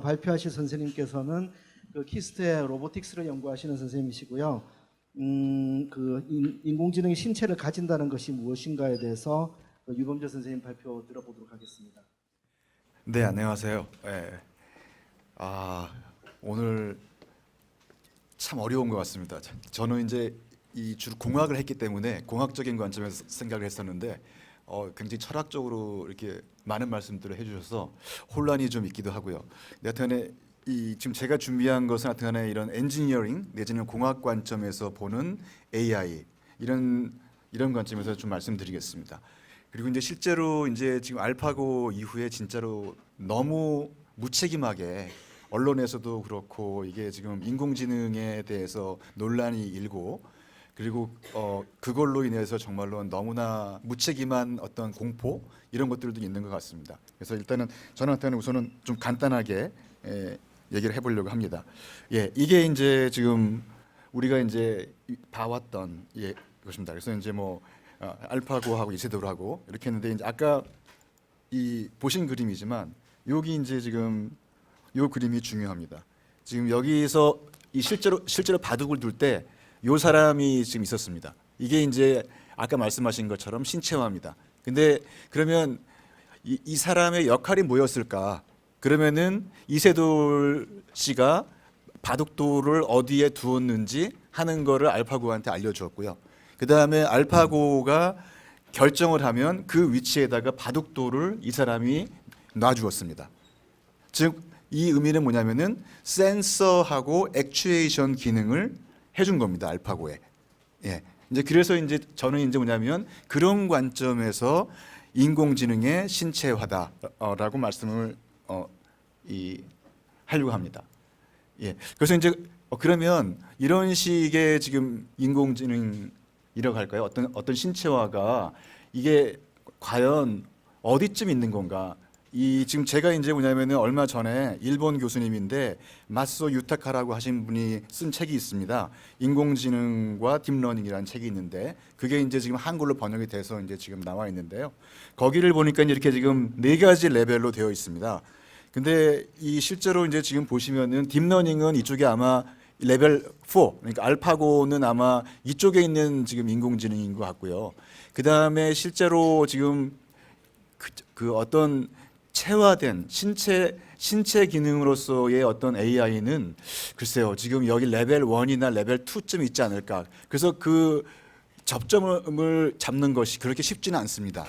발표하실 선생님께서는 그 키스트의 로보틱스를 연구하시는 선생님이시고요. 인공지능이 신체를 가진다는 것이 무엇인가에 대해서 유범재 선생님 발표 들어보도록 하겠습니다. 네, 안녕하세요. 오늘 참 어려운 것 같습니다. 저는 이제 주로 공학을 했기 때문에 공학적인 관점에서 생각을 했었는데 굉장히 철학적으로 이렇게 많은 말씀들을 해주셔서 혼란이 좀 있기도 하고요. 여하튼간에 지금 제가 준비한 것은 하여튼간에 이런 엔지니어링 내지는 공학 관점에서 보는 AI 이런 관점에서 좀 말씀드리겠습니다. 그리고 이제 실제로 이제 지금 알파고 이후에 진짜로 너무 무책임하게 언론에서도 그렇고 이게 지금 인공지능에 대해서 논란이 일고 그리고 그걸로 인해서 정말로 너무나 무책임한 어떤 공포 이런 것들도 있는 것 같습니다. 그래서 일단은 저한테는 우선은 좀 간단하게 얘기를 해보려고 합니다. 이게 이제 지금 우리가 이제 봐왔던 것입니다. 그래서 이제 뭐 알파고하고 이세돌하고 이렇게 했는데 이제 아까 보신 그림이지만 여기 이제 지금 이 그림이 중요합니다. 지금 여기서 실제로 바둑을 둘 때 이 사람이 지금 있었습니다. 이게 이제 아까 말씀하신 것처럼 신체화입니다. 근데 그러면 이 사람의 역할이 뭐였을까? 그러면은 이세돌 씨가 바둑돌을 어디에 두었는지 하는 거를 알파고한테 알려주었고요. 그 다음에 알파고가 결정을 하면 그 위치에다가 바둑돌을 이 사람이 놔주었습니다. 즉 이 의미는 뭐냐면은 센서하고 액추에이션 기능을 해준 겁니다. 알파고에. 이제 그래서 이제 저는 이제 뭐냐면 그런 관점에서 인공지능의 신체화다라고 말씀을 하려고 합니다. 그래서 이제 그러면 이런 식의 지금 인공지능이라고 할까요? 어떤 신체화가 이게 과연 어디쯤 있는 건가? 지금 제가 이제 뭐냐면은 얼마 전에 일본 교수님인데 마소 유타카라고 하신 분이 쓴 책이 있습니다. 인공지능과 딥러닝이라는 책이 있는데 그게 이제 지금 한글로 번역이 돼서 이제 지금 나와 있는데요. 거기를 보니까 이렇게 지금 4가지 레벨로 되어 있습니다. 근데 실제로 이제 지금 보시면은 딥러닝은 이쪽에 아마 레벨 4, 그러니까 알파고는 아마 이쪽에 있는 지금 인공지능인 것 같고요. 그 다음에 실제로 지금 그 어떤 체화된 신체 기능으로서의 어떤 AI는 글쎄요, 지금 여기 레벨 1이나 레벨 2쯤 있지 않을까. 그래서 그 접점을 잡는 것이 그렇게 쉽지는 않습니다.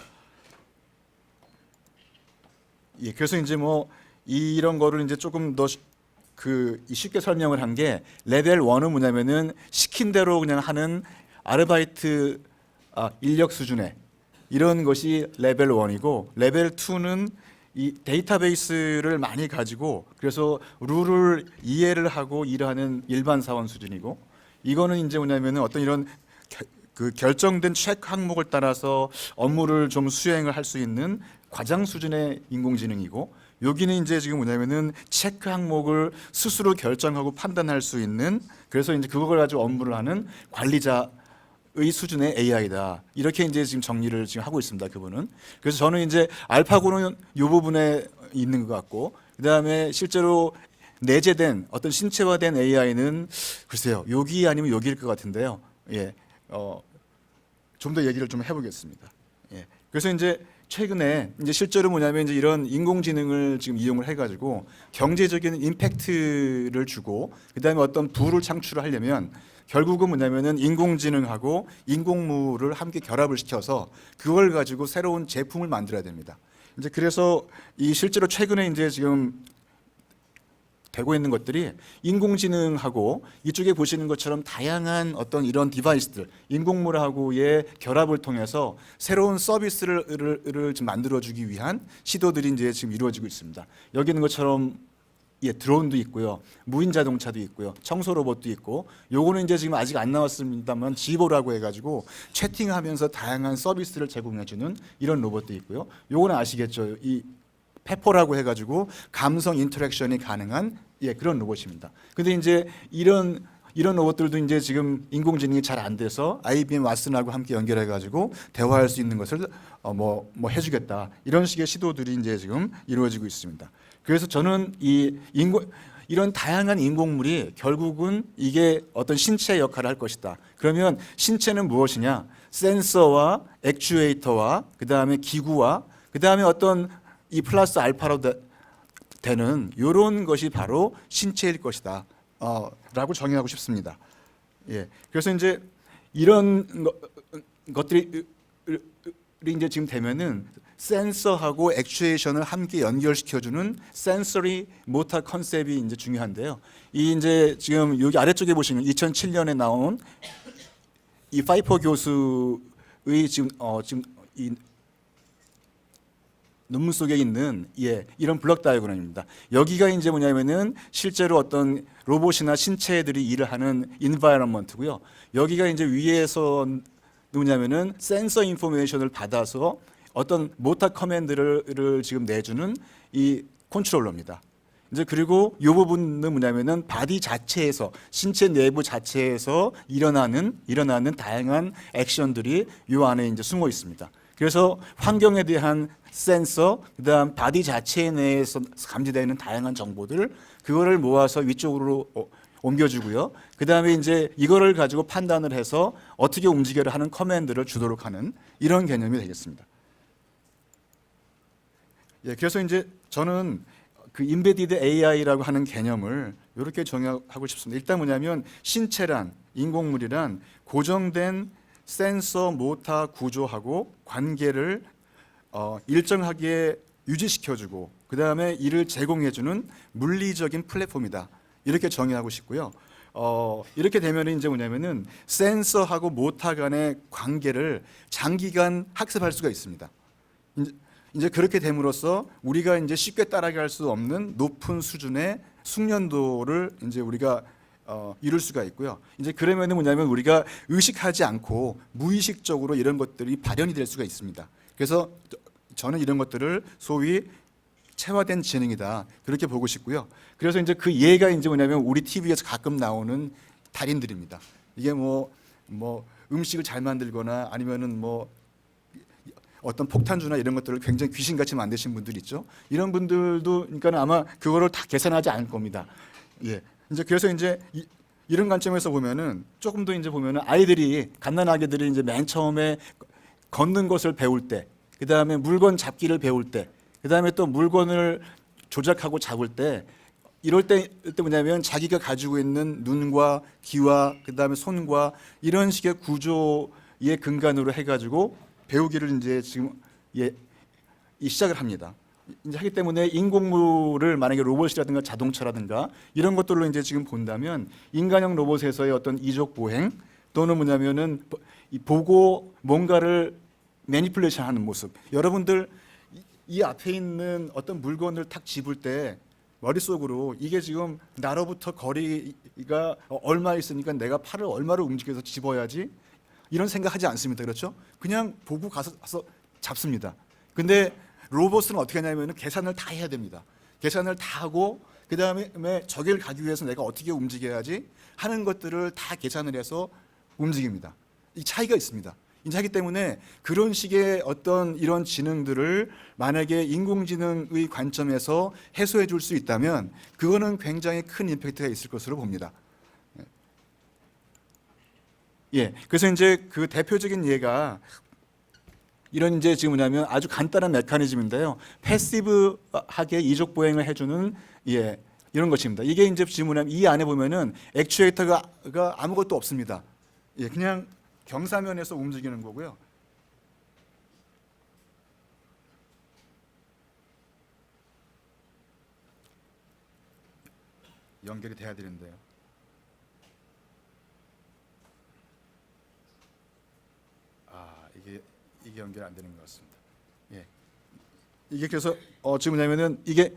그래서 이제 뭐 이런 거를 이제 조금 더 쉽게 설명을 한 게 레벨 1은 뭐냐면은 시킨 대로 그냥 하는 아르바이트 인력 수준의 이런 것이 레벨 1이고 레벨 2는 이 데이터베이스를 많이 가지고 그래서 룰을 이해를 하고 일하는 일반 사원 수준이고 이거는 이제 뭐냐면은 어떤 이런 그 결정된 체크 항목을 따라서 업무를 좀 수행을 할 수 있는 과장 수준의 인공지능이고 여기는 이제 지금 뭐냐면은 체크 항목을 스스로 결정하고 판단할 수 있는 그래서 이제 그걸 가지고 업무를 하는 관리자의 수준의 AI다. 이렇게 이제 지금 정리를 지금 하고 있습니다. 그분은. 그래서 저는 이제 알파고는 이 부분에 있는 것 같고 그다음에 실제로 내재된 어떤 신체화된 AI는 글쎄요. 여기 아니면 여기일 것 같은데요. 좀 더 얘기를 좀 해보겠습니다. 그래서 이제 최근에 이제 실제로 뭐냐면 이제 이런 인공지능을 지금 이용을 해가지고 경제적인 임팩트를 주고 그다음에 어떤 부를 창출을 하려면 결국은 뭐냐면은 인공지능하고 인공물을 함께 결합을 시켜서 그걸 가지고 새로운 제품을 만들어야 됩니다. 이제 그래서 실제로 최근에 이제 지금 되고 있는 것들이 인공지능하고 이쪽에 보시는 것처럼 다양한 어떤 이런 디바이스들 인공물하고의 결합을 통해서 새로운 서비스를 좀 만들어주기 위한 시도들이 이제 지금 이루어지고 있습니다. 여기 있는 것처럼 드론도 있고요, 무인 자동차도 있고요, 청소 로봇도 있고, 요거는 이제 지금 아직 안 나왔습니다만 지보라고 해가지고 채팅하면서 다양한 서비스를 제공해주는 이런 로봇도 있고요. 요거는 아시겠죠? 이 페퍼라고 해가지고 감성 인터랙션이 가능한 그런 로봇입니다. 근데 이제 이런 로봇들도 이제 지금 인공지능이 잘 안 돼서 IBM 왓슨하고 함께 연결해가지고 대화할 수 있는 것을 뭐 해주겠다 이런 식의 시도들이 이제 지금 이루어지고 있습니다. 그래서 저는 이런 다양한 인공물이 결국은 이게 어떤 신체 역할을 할 것이다. 그러면 신체는 무엇이냐? 센서와 액추에이터와 그 다음에 기구와 그 다음에 어떤 이 플러스 알파로 되는 이런 것이 바로 신체일 것이다. 라고 정의하고 싶습니다. 예. 그래서 이제 이런 것들이 이제 지금 되면은 센서하고 액추에이션을 함께 연결시켜주는 센서리 모터 컨셉이 이제 중요한데요. 이 이제 지금 여기 아래쪽에 보시면 2007년에 나온 이 파이퍼 교수의 지금 이 논문 속에 있는 이런 블록 다이어그램입니다. 여기가 이제 뭐냐면은 실제로 어떤 로봇이나 신체들이 일을 하는 인바이러먼트고요. 여기가 이제 위에서 뭐냐면은 센서 인포메이션을 받아서 어떤 모터 커맨드를 지금 내주는 이 컨트롤러입니다. 이제 그리고 이 부분은 뭐냐면은 바디 자체에서 신체 내부 자체에서 일어나는 다양한 액션들이 이 안에 이제 숨어 있습니다. 그래서 환경에 대한 센서, 그다음 바디 자체 내에서 감지되는 다양한 정보들 그거를 모아서 위쪽으로 옮겨주고요. 그다음에 이제 이거를 가지고 판단을 해서 어떻게 움직여야 하는 커맨드를 주도록 하는 이런 개념이 되겠습니다. 예, 그래서 이제 저는 그 인베디드 AI라고 하는 개념을 이렇게 정의하고 싶습니다. 일단 뭐냐면 신체란 인공물이란 고정된 센서 모터 구조하고 관계를 일정하게 유지시켜주고 그 다음에 이를 제공해주는 물리적인 플랫폼이다. 이렇게 정의하고 싶고요. 이렇게 되면 이제 뭐냐면은 센서하고 모터 간의 관계를 장기간 학습할 수가 있습니다. 이제 그렇게 됨으로써 우리가 이제 쉽게 따라갈 수 없는 높은 수준의 숙련도를 이제 우리가 이룰 수가 있고요. 이제 그러면은 뭐냐면 우리가 의식하지 않고 무의식적으로 이런 것들이 발현이 될 수가 있습니다. 그래서 저는 이런 것들을 소위 체화된 지능이다 그렇게 보고 싶고요. 그래서 이제 그 예가 이제 뭐냐면 우리 TV에서 가끔 나오는 달인들입니다. 이게 뭐 음식을 잘 만들거나 아니면은 뭐 어떤 폭탄주나 이런 것들을 굉장히 귀신같이 만드신 분들 있죠. 이런 분들도 그러니까 아마 그거를 다 계산하지 않을 겁니다. 예. 이제 그래서 이제 이런 관점에서 보면은 조금 더 이제 보면은 아이들이 갓난아기들이 이제 맨 처음에 걷는 것을 배울 때, 그 다음에 물건 잡기를 배울 때, 그 다음에 또 물건을 조작하고 잡을 때, 이럴 때 뭐냐면 자기가 가지고 있는 눈과 귀와 그 다음에 손과 이런 식의 구조의 근간으로 해가지고 배우기를 이제 지금 이 시작을 합니다. 이제 하기 때문에 인공물을 만약에 로봇이라든가 자동차라든가 이런 것들로 이제 지금 본다면 인간형 로봇에서의 어떤 이족 보행 또는 뭐냐면은 보고 뭔가를 매니플레이션 하는 모습. 여러분들 이 앞에 있는 어떤 물건을 탁 집을 때 머릿속으로 이게 지금 나로부터 거리가 얼마 있으니까 내가 팔을 얼마를 움직여서 집어야지 이런 생각하지 않습니다. 그렇죠? 그냥 보고 가서 잡습니다. 근데 로봇은 어떻게 하냐면 계산을 다 해야 됩니다. 계산을 다 하고 그 다음에 저기를 가기 위해서 내가 어떻게 움직여야지 하는 것들을 다 계산을 해서 움직입니다. 이 차이가 있습니다. 이제 하기 때문에 그런 식의 어떤 이런 지능들을 만약에 인공지능의 관점에서 해소해 줄 수 있다면 그거는 굉장히 큰 임팩트가 있을 것으로 봅니다. 예, 그래서 이제 그 대표적인 예가 이런 이제 지금 뭐냐면 아주 간단한 메커니즘인데요. 패시브하게 이족 보행을 해주는 이런 것입니다. 이게 이제 지금 뭐냐면 이 안에 보면은 액추에이터가 아무것도 없습니다. 예, 그냥 경사면에서 움직이는 거고요. 연결이 돼야 되는데요. 이게 연결 안 되는 것 같습니다. 예. 이게 그래서 지금 뭐냐면은 이게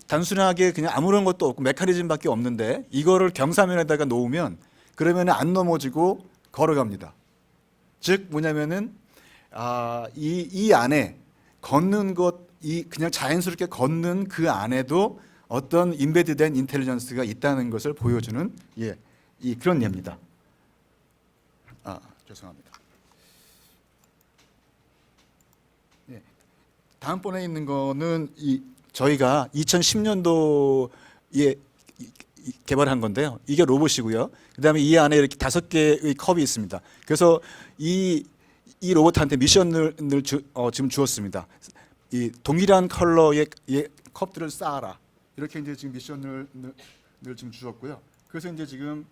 단순하게 그냥 아무런 것도 없고 메커니즘밖에 없는데 이거를 경사면에다가 놓으면 그러면 안 넘어지고 걸어갑니다. 즉 뭐냐면은 이 안에 걷는 이 그냥 자연스럽게 걷는 그 안에도 어떤 인베드된 인텔리전스가 있다는 것을 보여주는 그런 예입니다. 죄송합니다. 다음번에 있는 거는 저희가 2010년도에 개발한 건데요. 이게 로봇이고요. 그다음에 이 안에 이렇게 5개의 컵이 있습니다. 그래서 이 로봇한테 미션을 지금 주었습니다. 이 동일한 컬러의 컵들을 쌓아라. 이렇게 이제 지금 미션을 지금 주었고요. 그래서 이제 지금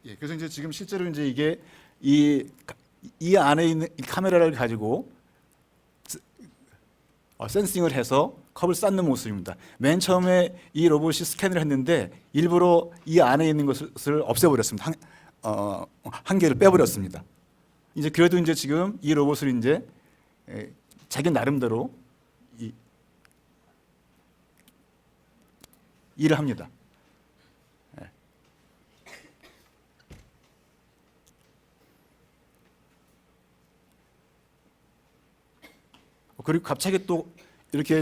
예, 그래서 이제 지금 실제로 이제 이게 이 안에 있는 이 카메라를 가지고 센싱을 해서 컵을 쌓는 모습입니다. 맨 처음에 이 로봇이 스캔을 했는데 일부러 이 안에 있는 것을 없애버렸습니다. 한 개를 빼버렸습니다. 이제 그래도 이제 지금 이 로봇을 이제 자기 나름대로 일을 합니다. 그리고 갑자기 또 이렇게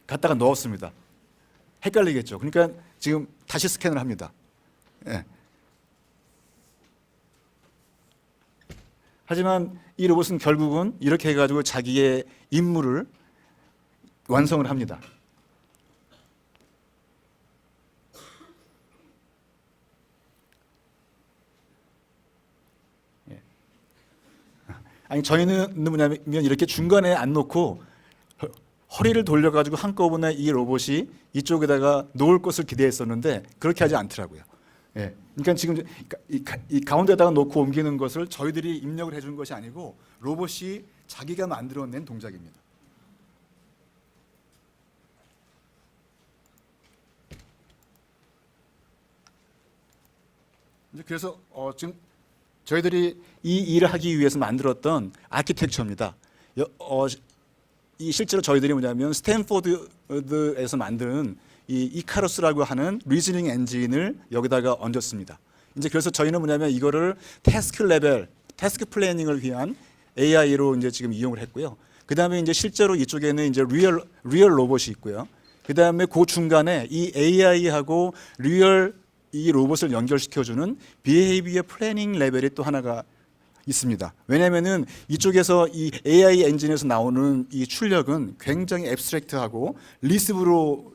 갖다가 넣었습니다. 헷갈리겠죠. 그러니까 지금 다시 스캔을 합니다. 예. 하지만 이 로봇은 결국은 이렇게 해가지고 자기의 임무를 완성을 합니다. 아니 저희는 뭐냐면 이렇게 중간에 안 놓고 허리를 돌려가지고 한꺼번에 이 로봇이 이쪽에다가 놓을 것을 기대했었는데 그렇게 하지 않더라고요. 예. 그러니까 지금 이 가운데다가 놓고 옮기는 것을 저희들이 입력을 해준 것이 아니고 로봇이 자기가 만들어낸 동작입니다. 이제 그래서 지금 저희들이 이 일을 하기 위해서 만들었던 아키텍처입니다. 이 실제로 저희들이 뭐냐면 스탠포드에서 만든 이 이카루스라고 하는 리즈닝 엔진을 여기다가 얹었습니다. 이제 그래서 저희는 뭐냐면 이거를 태스크 레벨, 태스크 플래닝을 위한 AI로 이제 지금 이용을 했고요. 그 다음에 이제 실제로 이쪽에는 이제 리얼 로봇이 있고요. 그 다음에 그 중간에 이 AI하고 리얼 이 로봇을 연결시켜주는 비헤이비어 플래닝 레벨이 또 하나가 있습니다. 왜냐하면은 이쪽에서 이 AI 엔진에서 나오는 이 출력은 굉장히 앱스트랙트하고 리스브로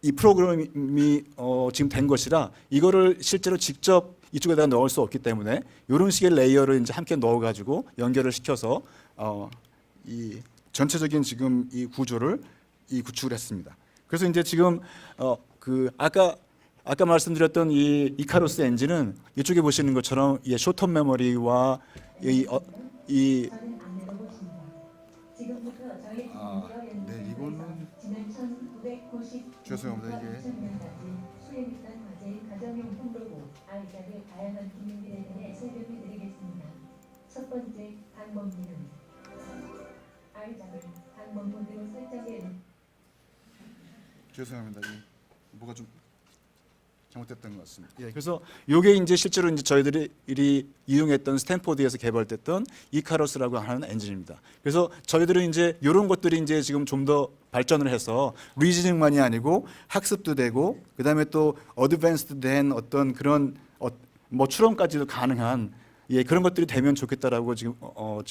이 프로그램이 지금 된 것이라 이거를 실제로 직접 이쪽에다 넣을 수 없기 때문에 이런 식의 레이어를 이제 함께 넣어가지고 연결을 시켜서 이 전체적인 지금 이 구조를 구축을 했습니다. 그래서 이제 지금 아까 말씀드렸던 이 이카루스 엔진은 이쪽에 보시는 것처럼 쇼텀 메모리와 네, 이거는 죄송합니다. 이게 수행했던 과제인 가정용품 로봇 아이작의 다양한 기능들에 대해 설명해드리겠습니다. 첫 번째 방법론은 아이작을 방법 모드로 설정해 죄송합니다. 뭐가 좀 잘못됐던 것 같습니다. 예, 그래서 이게 이제 실제로 이제 저희들이 이용했던 스탠포드에서 개발됐던 이카루스라고 하는 엔진입니다. 그래서 저희들은 이제 이런 것들이 이제 지금 좀 더 발전을 해서 리즈닝만이 아니고 학습도 되고 그다음에 또 어드밴스드된 어떤 그런 뭐 추론까지도 가능한 그런 것들이 되면 좋겠다라고 지금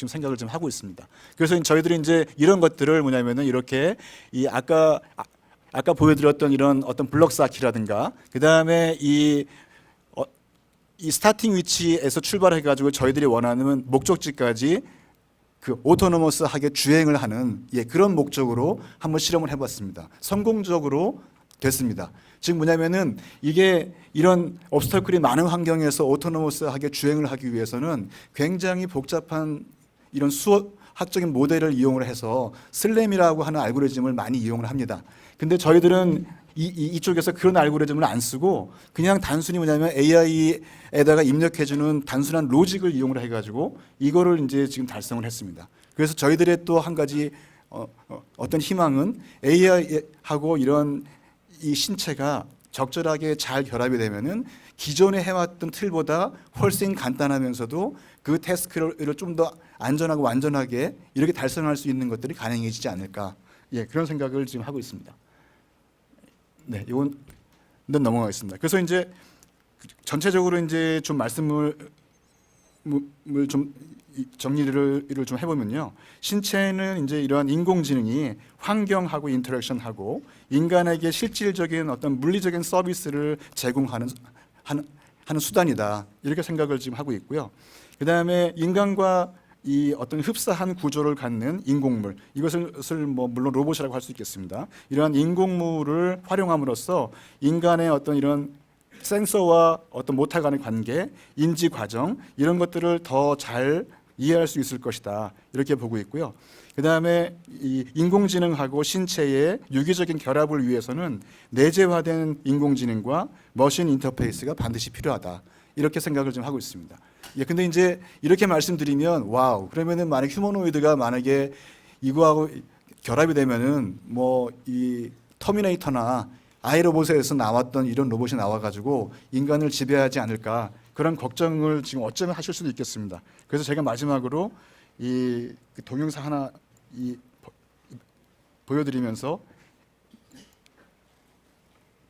생각을 좀 하고 있습니다. 그래서 저희들이 이제 이런 것들을 뭐냐면은 이렇게 이 아까 보여드렸던 이런 어떤 블럭 쌓기라든가 그 다음에 이 스타팅 위치에서 출발해가지고 저희들이 원하는 목적지까지 그 오토노머스하게 주행을 하는 그런 목적으로 한번 실험을 해봤습니다. 성공적으로 됐습니다. 즉 뭐냐면은 이게 이런 obstacle이 많은 환경에서 오토노머스하게 주행을 하기 위해서는 굉장히 복잡한 이런 수학적인 모델을 이용을 해서 슬램이라고 하는 알고리즘을 많이 이용을 합니다. 근데 저희들은 이쪽에서 그런 알고리즘을 안 쓰고 그냥 단순히 뭐냐면 AI에다가 입력해주는 단순한 로직을 이용을 해가지고 이거를 이제 지금 달성을 했습니다. 그래서 저희들의 또 한 가지 어떤 희망은 AI하고 이런 이 신체가 적절하게 잘 결합이 되면은 기존에 해왔던 틀보다 훨씬 간단하면서도 그 태스크를 좀 더 안전하고 완전하게 이렇게 달성할 수 있는 것들이 가능해지지 않을까. 예, 그런 생각을 지금 하고 있습니다. 네, 이건 넘어가겠습니다. 그래서 이제 전체적으로 이제 좀 말씀을 좀 정리를 좀 해보면요, 신체는 이제 이러한 인공지능이 환경하고 인터랙션하고 인간에게 실질적인 어떤 물리적인 서비스를 제공하는 하는 수단이다, 이렇게 생각을 지금 하고 있고요. 그 다음에 인간과 이 어떤 흡사한 구조를 갖는 인공물, 이것을 뭐 물론 로봇이라고 할 수 있겠습니다. 이러한 인공물을 활용함으로써 인간의 어떤 이런 센서와 어떤 모터 간의 관계, 인지 과정, 이런 것들을 더 잘 이해할 수 있을 것이다, 이렇게 보고 있고요. 그 다음에 이 인공지능하고 신체의 유기적인 결합을 위해서는 내재화된 인공지능과 머신 인터페이스가 반드시 필요하다, 이렇게 생각을 좀 하고 있습니다. 예, 근데 이제 이렇게 말씀드리면 와우, 그러면은 만약 휴머노이드가 만약에 이거하고 결합이 되면은 뭐 이 터미네이터나 아이로봇에서 나왔던 이런 로봇이 나와가지고 인간을 지배하지 않을까, 그런 걱정을 지금 어쩌면 하실 수도 있겠습니다. 그래서 제가 마지막으로 이 동영상 하나 보여드리면서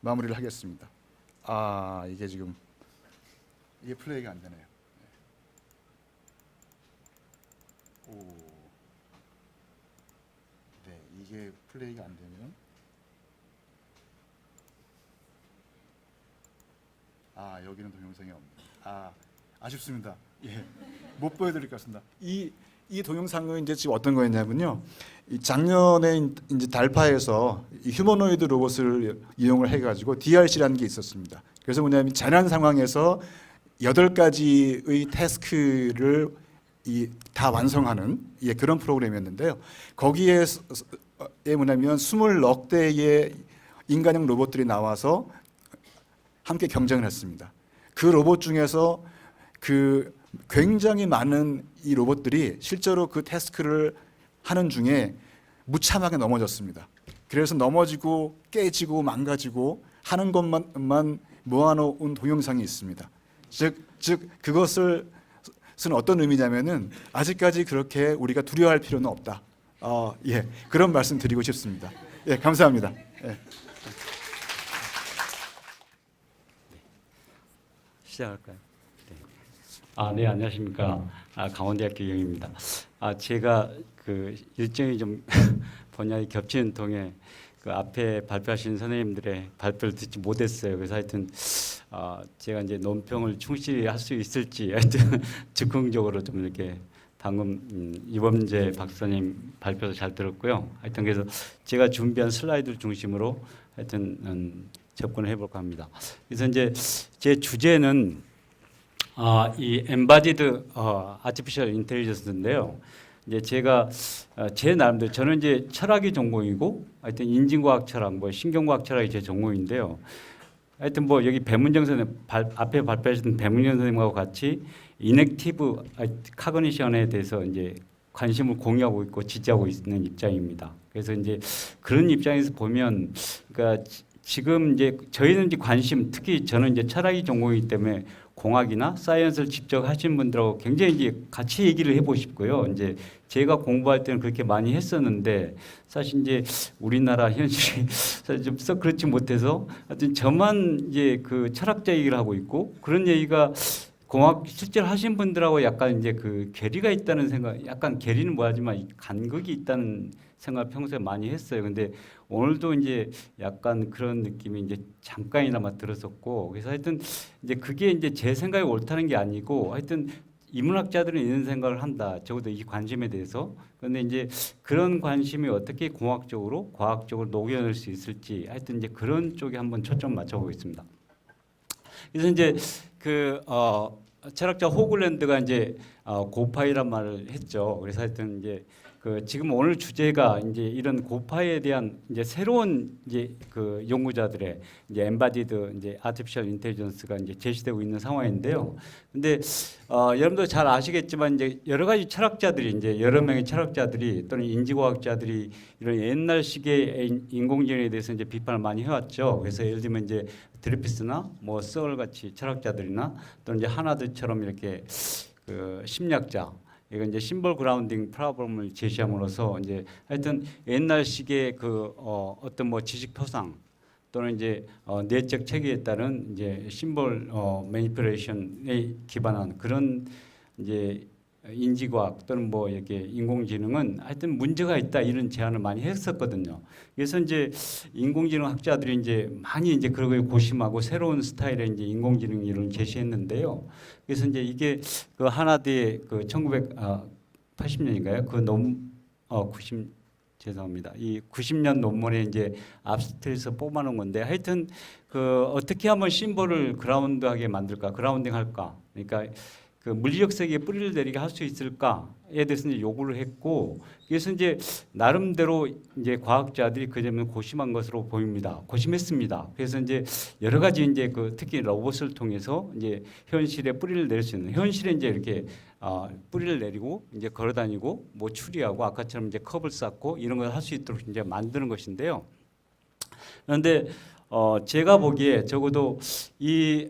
마무리를 하겠습니다. 아, 이게 지금 이게 플레이가 안 되네요. 오, 네, 이게 플레이가 안 되면, 아, 여기는 동영상이 없네요. 아, 아쉽습니다. 예, 못 보여드릴 것 같습니다. 이 동영상은 이제 지금 어떤 거였냐면요, 이 작년에 이제 달파에서 이 휴머노이드 로봇을 이용을 해가지고 DRC라는 게 있었습니다. 그래서 뭐냐면 재난 상황에서 8가지의 태스크를 다 완성하는, 예, 그런 프로그램이었는데요. 거기에 뭐냐면 20넉 대의 인간형 로봇들이 나와서 함께 경쟁을 했습니다. 그 로봇 중에서 그 굉장히 많은 이 로봇들이 실제로 그 태스크를 하는 중에 무참하게 넘어졌습니다. 그래서 넘어지고 깨지고 망가지고 하는 것만 모아놓은 동영상이 있습니다. 즉 그것은 어떤 의미냐면은 아직까지 그렇게 우리가 두려워할 필요는 없다. 예, 그런 말씀 드리고 싶습니다. 예, 감사합니다. 예. 시작할까요? 네. 네, 안녕하십니까. 강원대학교 영입니다. 제가 그 일정이 좀 번역이 겹치는 통에 그 앞에 발표하신 선생님들의 발표를 듣지 못했어요. 그래서 하여튼 제가 이제 논평을 충실히 할 수 있을지 하여튼 즉흥적으로 좀 이렇게 방금 이범재 박사님 발표도 잘 들었고요. 하여튼 그래서 제가 준비한 슬라이드를 중심으로 하여튼 접근을 해볼까 합니다. 그래서 이제 제 주제는 이 엠바디드 아티피셜 인텔리전스인데요. 이제 제가 제 나름대로 저는 이제 철학이 전공이고 하여튼 인진과학 철학, 뭐 신경과학 철학이 제 전공인데요. 하여튼 뭐 여기 배문정 선생님 앞에 발표하신 배문정 선생님하고 같이 이넥티브 카그니션에 대해서 이제 관심을 공유하고 있고 지지하고 있는 입장입니다. 그래서 이제 그런 입장에서 보면, 그러니까 지금 이제 저희는 이제 관심, 특히 저는 이제 철학이 전공이기 때문에 공학이나 사이언스를 직접 하신 분들하고 굉장히 이제 같이 얘기를 해보고 싶고요. 이제 제가 공부할 때는 그렇게 많이 했었는데 사실 이제 우리나라 현실이 사실 좀 썩 그렇지 못해서 하여튼 저만 이제 그 철학자 얘기를 하고 있고, 그런 얘기가 공학 실제로 하신 분들하고 약간 이제 그 괴리가 있다는 생각, 약간 괴리는 뭐하지만 간극이 있다는 생각 평소에 많이 했어요. 근데 오늘도 이제 약간 그런 느낌이 이제 잠깐이나마 들었었고, 그래서 하여튼 이제 그게 이제 제 생각이 옳다는 게 아니고 하여튼 인문학자들은 이런 생각을 한다. 적어도 이 관심에 대해서. 그런데 이제 그런 관심이 어떻게 공학적으로, 과학적으로 녹여낼 수 있을지 하여튼 이제 그런 쪽에 한번 초점 맞춰보겠습니다. 그래서 이제 그 철학자 호글랜드가 이제 고파이란 말을 했죠. 그래서 하여튼 이제 지금 오늘 주제가 이제 이런 고파에 대한 이제 새로운 이제 그 연구자들의 이제 엠바디드 이제 아티피셜 인텔리전스가 이제 제시되고 있는 상황인데요. 근데 여러분도 잘 아시겠지만 이제 여러 가지 철학자들이 이제 여러 명의 철학자들이 또는 인지과학자들이 이런 옛날식의 인공지능에 대해서 이제 비판을 많이 해왔죠. 그래서 예를 들면 이제 드리피스나 뭐 서울 같이 철학자들이나 또는 이제 하나드처럼 이렇게 그 심리학자 이건 이제 심볼 그라운딩 프로블럼을 제시함으로써 이제 하여튼 옛날식의 그 어떤 뭐 지식 표상 또는 이제 내적 체계에 따른 이제 심볼 매니플레이션에 기반한 그런 이제 인지과학 또는 뭐 이렇게 인공지능은 하여튼 문제가 있다 이런 제안을 많이 했었거든요. 그래서 이제 인공지능 학자들이 이제 많이 이제 그걸 고심하고 새로운 스타일의 이제 인공지능 이론을 제시했는데요. 그래서 이제 이게 그 하나드의 그 1980년인가요? 죄송합니다. 이 90년 논문에 이제 압스트에서 뽑아놓은 건데 하여튼 그 어떻게 하면 심볼을 그라운드하게 만들까, 그라운딩할까. 그러니까 그 물리적 세계에 뿌리를 내리게 할 수 있을까에 대해서 이제 요구를 했고, 그래서 이제 나름대로 이제 과학자들이 그 점을 고심한 것으로 보입니다. 고심했습니다. 그래서 이제 여러 가지 이제 그 특히 로봇을 통해서 이제 현실에 뿌리를 내릴 수 있는, 현실에 이제 이렇게 뿌리를 내리고 이제 걸어다니고 뭐 추리하고 아까처럼 이제 컵을 쌓고 이런 걸 할 수 있도록 이제 만드는 것인데요. 그런데 제가 보기에 적어도 이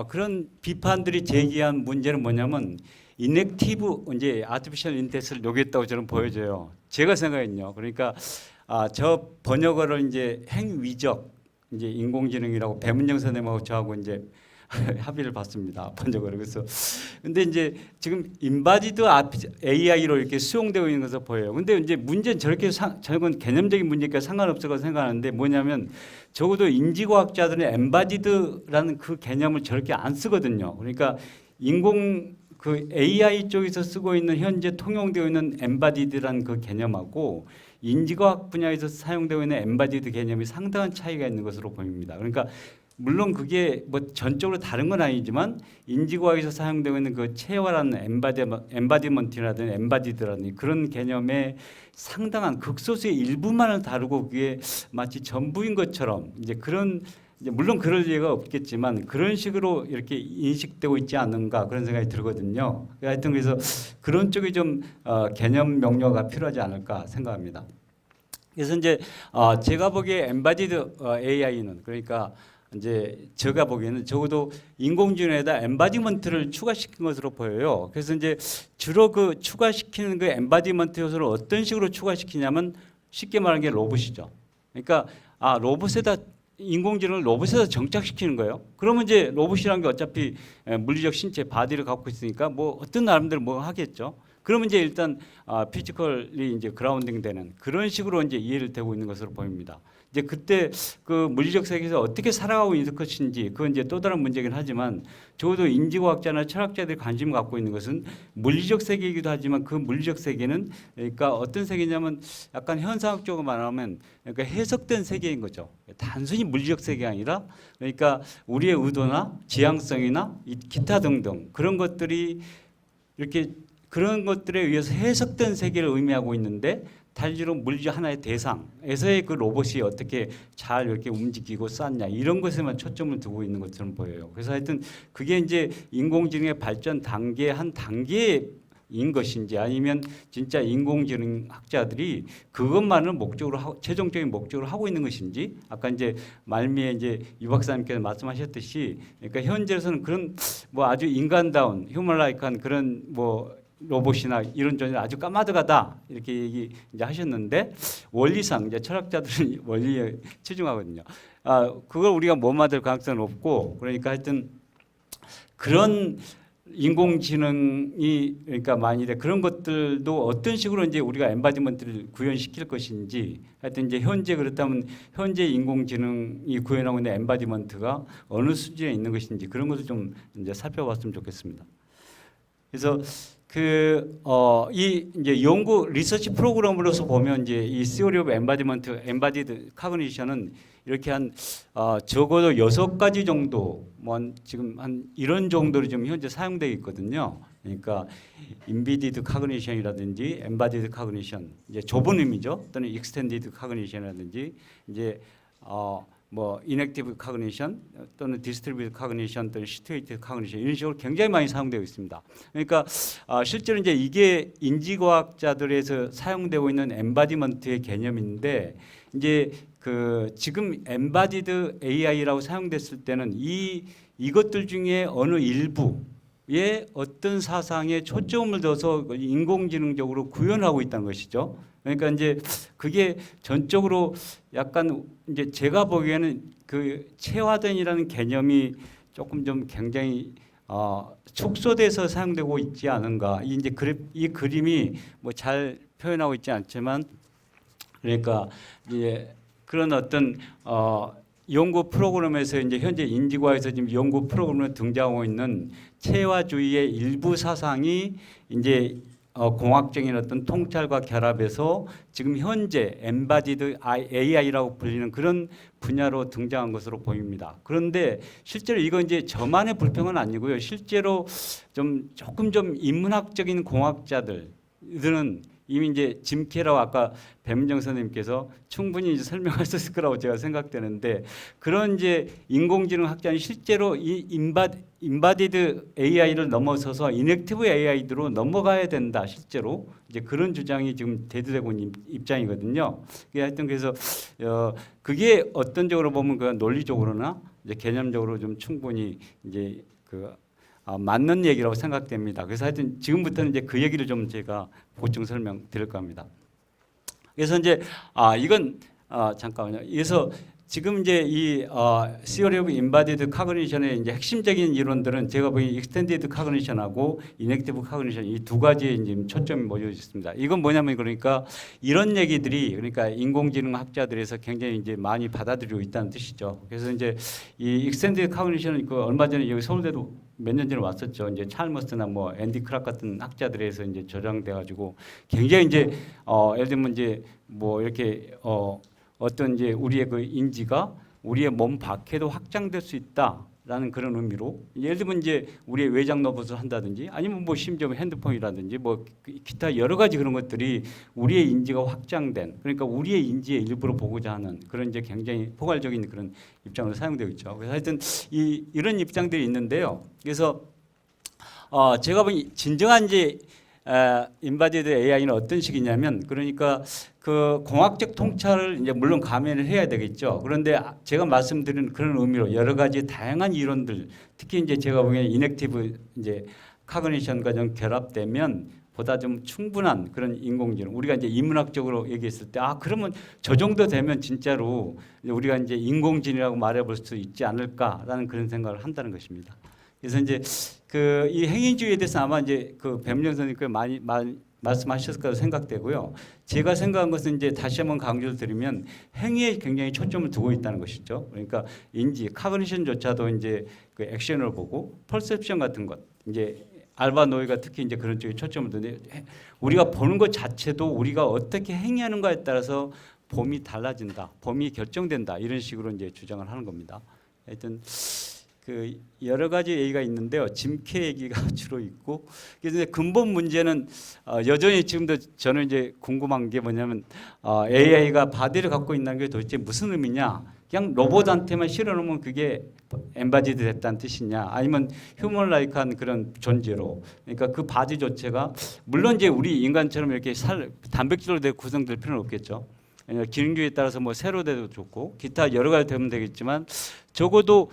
그런 비판들이 제기한 문제는 뭐냐면 인액티브 이제 아티피셜 인텔리전스를 녹였다고 저는 보여져요. 제가 생각했요. 그러니까 저 번역어를 이제 행위적 이제 인공지능이라고 배문정 선생님하고 저하고 이제 합의를 봤습니다. 번역어를. 그래서 근데 이제 지금 인바디드 AI로 이렇게 수용되고 있는 것으로 보여요. 근데 이제 문제는 저렇게 저건 개념적인 문제니까 상관없을 거라고 생각하는데 뭐냐면 적어도 인지과학자들은 엠바디드라는 그 개념을 저렇게 안 쓰거든요. 그러니까 그 AI 쪽에서 쓰고 있는 현재 통용되어 있는 엠바디드라는 그 개념하고 인지과학 분야에서 사용되고 있는 엠바디드 개념이 상당한 차이가 있는 것으로 보입니다. 그러니까 물론 그게 뭐 전적으로 다른 건 아니지만 인지과학에서 사용되고 있는 그 체화라는 엠바디먼트라든지 엠바디드라는 그런 개념의 상당한 극소수의 일부만을 다루고 그게 마치 전부인 것처럼 이제 그런 이제 물론 그럴 리가 없겠지만 그런 식으로 이렇게 인식되고 있지 않는가 그런 생각이 들거든요. 하여튼 그래서 그런 쪽이 좀 개념 명료가 필요하지 않을까 생각합니다. 그래서 이제 제가 보기에 엠바디드 AI는 그러니까 이제 제가 보기에는 적어도 인공지능에다 엠바디먼트를 추가시킨 것으로 보여요. 그래서 이제 주로 그 추가시키는 그 엠바디먼트 요소를 어떤 식으로 추가시키냐면 쉽게 말하는 게 로봇이죠. 그러니까 로봇에다 인공지능을 로봇에다 정착시키는 거예요. 그러면 이제 로봇이라는 게 어차피 물리적 신체 바디를 갖고 있으니까 뭐 어떤 나름대로 뭐 하겠죠. 그러면 이제 일단 피지컬이 이제 그라운딩되는 그런 식으로 이제 이해를 되고 있는 것으로 보입니다. 이제 그때 그 물리적 세계에서 어떻게 살아가고 있는 것인지 그건 이제 또 다른 문제긴 하지만 적어도 인지과학자나 철학자들이 관심을 갖고 있는 것은 물리적 세계이기도 하지만 그 물리적 세계는 그러니까 어떤 세계냐면 약간 현상학적으로 말하면 그러니까 해석된 세계인 거죠. 단순히 물리적 세계가 아니라 그러니까 우리의 의도나 지향성이나 기타 등등 그런 것들이 이렇게 그런 것들에 의해서 해석된 세계를 의미하고 있는데 달리로 물리적 하나의 대상에서의 그 로봇이 어떻게 잘 이렇게 움직이고 쌌냐 이런 것에만 초점을 두고 있는 것처럼 보여요. 그래서 하여튼 그게 이제 인공지능의 발전 단계 한 단계인 것인지 아니면 진짜 인공지능 학자들이 그것만을 목적으로 최종적인 목적으로 하고 있는 것인지 아까 이제 말미에 이제 유 박사님께서 말씀하셨듯이 그러니까 현재로서는 그런 뭐 아주 인간다운 휴머라이크한 그런 뭐 로봇이나 이런 존재 아주 까마득하다 이렇게 얘기 이제 하셨는데 원리상 이제 철학자들은 원리에 치중하거든요. 그걸 우리가 못 만들 가능성은 없고 그러니까 하여튼 그런 인공지능이 그러니까 만일에 그런 것들도 어떤 식으로 이제 우리가 엠바디먼트를 구현시킬 것인지 하여튼 이제 현재 그렇다면 현재 인공지능이 구현하고 있는 엠바디먼트가 어느 수준에 있는 것인지 그런 것을 좀 이제 살펴봤으면 좋겠습니다. 그래서 이 이제 연구 리서치 프로그램으로서 보면 이제 이 Theory of Embodiment, Embodied Cognition은 이렇게 한 적어도 6가지 정도, 뭐 지금 한 이런 정도로 좀 현재 사용되고 있거든요. 그러니까 embedded cognition이라든지 embodied cognition, 이제 좁은 의미죠. 또는 extended cognition이라든지 이제 뭐 inactive cognition 또는 distributed cognition 또는 situated cognition 이런 식으로 굉장히 많이 사용되고 있습니다. 그러니까 실제로 이제 이게 인지과학자들에서 사용되고 있는 embodiment의 개념인데 이제 그 지금 embodied AI라고 사용됐을 때는 이것들 중에 어느 일부에 어떤 사상에 초점을 둬서 인공지능적으로 구현하고 있다는 것이죠. 그러니까 이제 그게 전적으로 약간 이제 제가 보기에는 그 체화된이라는 개념이 조금 좀 굉장히 축소돼서 사용되고 있지 않은가. 이 그림이 뭐 잘 표현하고 있지 않지만 그러니까 이제 그런 어떤 연구 프로그램에서 이제 현재 인지과에서 지금 연구 프로그램에 등장하고 있는 체화주의의 일부 사상이 이제 공학적인 어떤 통찰과 결합해서 지금 현재 embodied AI라고 불리는 그런 분야로 등장한 것으로 보입니다. 그런데 실제로 이건 이제 저만의 불평은 아니고요. 실제로 조금 좀 인문학적인 공학자들은 이미 이제 짐 캐러라고 아까 배민정 선생님께서 충분히 이제 설명하셨을 거라고 제가 생각되는데 그런 이제 인공지능 학자는 실제로 이 인바디드 AI를 넘어서서 이넥티브 AI로 넘어가야 된다. 실제로 이제 그런 주장이 지금 대두되고 있는 입장이거든요. 하여튼 그래서 그게 어떤 쪽으로 보면 그 논리적으로나 이제 개념적으로 좀 충분히 이제 맞는 얘기라고 생각됩니다. 그래서 하여튼 지금부터는 이제 그 얘기를 좀 제가 보충 설명드릴까 합니다. 그래서 이제 이건 잠깐만요. 그래서 지금 이제 이 Theory of Embodied Cognition의 이제 핵심적인 이론들은 제가 보기엔 Extended Cognition하고 Inactive Cognition 이 두 가지에 이제 초점이 모여 있습니다. 이건 뭐냐면 그러니까 이런 얘기들이 그러니까 인공지능 학자들에서 굉장히 이제 많이 받아들이고 있다는 뜻이죠. 그래서 이제 이 Extended Cognition은 그 얼마 전에 여기 서울대도 몇 년 전에 왔었죠. 이제 찰머스나 뭐 앤디 크락 같은 학자들에서 이제 조장돼 가지고 굉장히 이제 예를 들면 이제 뭐 이렇게 어떤 이제 우리의 그 인지가 우리의 몸 밖에도 확장될 수 있다라는 그런 의미로 예를 들면 이제 우리의 외장 로봇을 한다든지 아니면 뭐 심지어 핸드폰이라든지 뭐 기타 여러 가지 그런 것들이 우리의 인지가 확장된 그러니까 우리의 인지의 일부를 보고자 하는 그런 이제 굉장히 포괄적인 그런 입장으로 사용되고 있죠. 그래서 하여튼 이런 입장들이 있는데요. 그래서 제가 보기 진정한 이제 인바디드 AI는 어떤 식이냐면 그러니까 그 공학적 통찰을 이제 물론 가면을 해야 되겠죠. 그런데 제가 말씀드린 그런 의미로 여러 가지 다양한 이론들 특히 이제 제가 보기에는 이넥티브 이제 카그니션과 좀 결합되면 보다 좀 충분한 그런 인공지능 우리가 이제 인문학적으로 얘기했을 때 그러면 저 정도 되면 진짜로 우리가 이제 인공지능이라고 말해볼 수 있지 않을까라는 그런 생각을 한다는 것입니다. 그래서 이제 이 행위주의에 대해서 아마 이제 그 배민정 선생님께 많이 말씀하셨을 거라고 생각되고요. 제가 생각한 것은 이제 다시 한번 강조를 드리면 행위에 굉장히 초점을 두고 있다는 것이죠. 그러니까 인지, 카그니션조차도 이제 그 액션을 보고 퍼셉션 같은 것, 이제 알바 노이가 특히 이제 그런 쪽에 초점을 두는데 우리가 보는 것 자체도 우리가 어떻게 행위하는가에 따라서 범위 달라진다, 범위 결정된다 이런 식으로 이제 주장을 하는 겁니다. 하여튼. 그 여러 가지 얘기가 있는데요. 짐캐 얘기가 주로 있고 그래서 근본 문제는 여전히 지금도 저는 이제 궁금한 게 뭐냐면 AI가 바디를 갖고 있다는 게 도대체 무슨 의미냐? 그냥 로봇한테만 실어놓으면 그게 엠바디드 됐다는 뜻이냐? 아니면 휴먼 라이크한 그런 존재로 그러니까 그 바디 자체가 물론 이제 우리 인간처럼 이렇게 단백질로 되어 구성될 필요는 없겠죠. 기능주의에 따라서 뭐 세로 돼도 좋고 기타 여러 가지 되면 되겠지만 적어도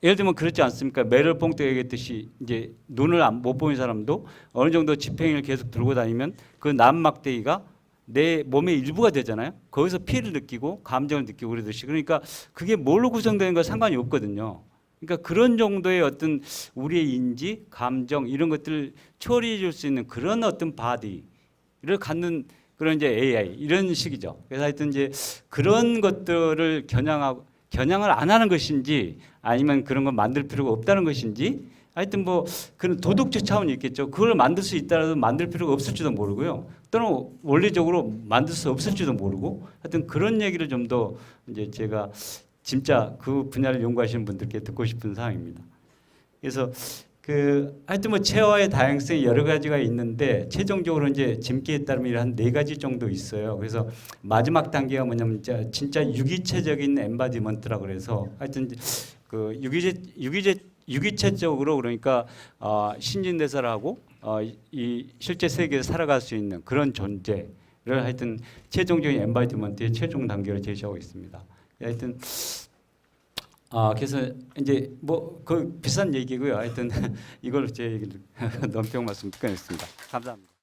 예를 들면 그렇지 않습니까? 메럴 퐁도 얘기했듯이 이제 눈을 못 보는 사람도 어느 정도 지팽이를 계속 들고 다니면 그 난막대기가 내 몸의 일부가 되잖아요. 거기서 피를 느끼고 감정을 느끼고 그러듯이 그러니까 그게 뭘로 구성되는 건 상관이 없거든요. 그러니까 그런 정도의 어떤 우리의 인지, 감정 이런 것들을 처리해 줄 수 있는 그런 어떤 바디를 갖는 그런 이제 AI 이런 식이죠. 그래서 하여튼 이제 그런 것들을 겨냥을 안 하는 것인지 아니면 그런 걸 만들 필요가 없다는 것인지 하여튼 뭐 그런 도덕적 차원이 있겠죠. 그걸 만들 수 있다라도 만들 필요가 없을지도 모르고요. 또는 원리적으로 만들 수 없을지도 모르고 하여튼 그런 얘기를 좀 더 이제 제가 진짜 그 분야를 연구하시는 분들께 듣고 싶은 사항입니다. 그래서 그 하여튼 뭐 체화의 다양성이 여러 가지가 있는데 최종적으로 이제 짐기에 따르면 한 4가지 정도 있어요. 그래서 마지막 단계가 뭐냐면 진짜 유기체적인 엠바디먼트라고 그래서 하여튼 그 유기체적으로 그러니까 신진대사를 하고 이 실제 세계에서 살아갈 수 있는 그런 존재를 하여튼 최종적인 엠바디먼트의 최종 단계로 제시하고 있습니다. 하여튼 그래서 이제 뭐 그 비싼 얘기고요. 하여튼 이걸 제 얘기를 논평 말씀 끝냈습니다. 감사합니다.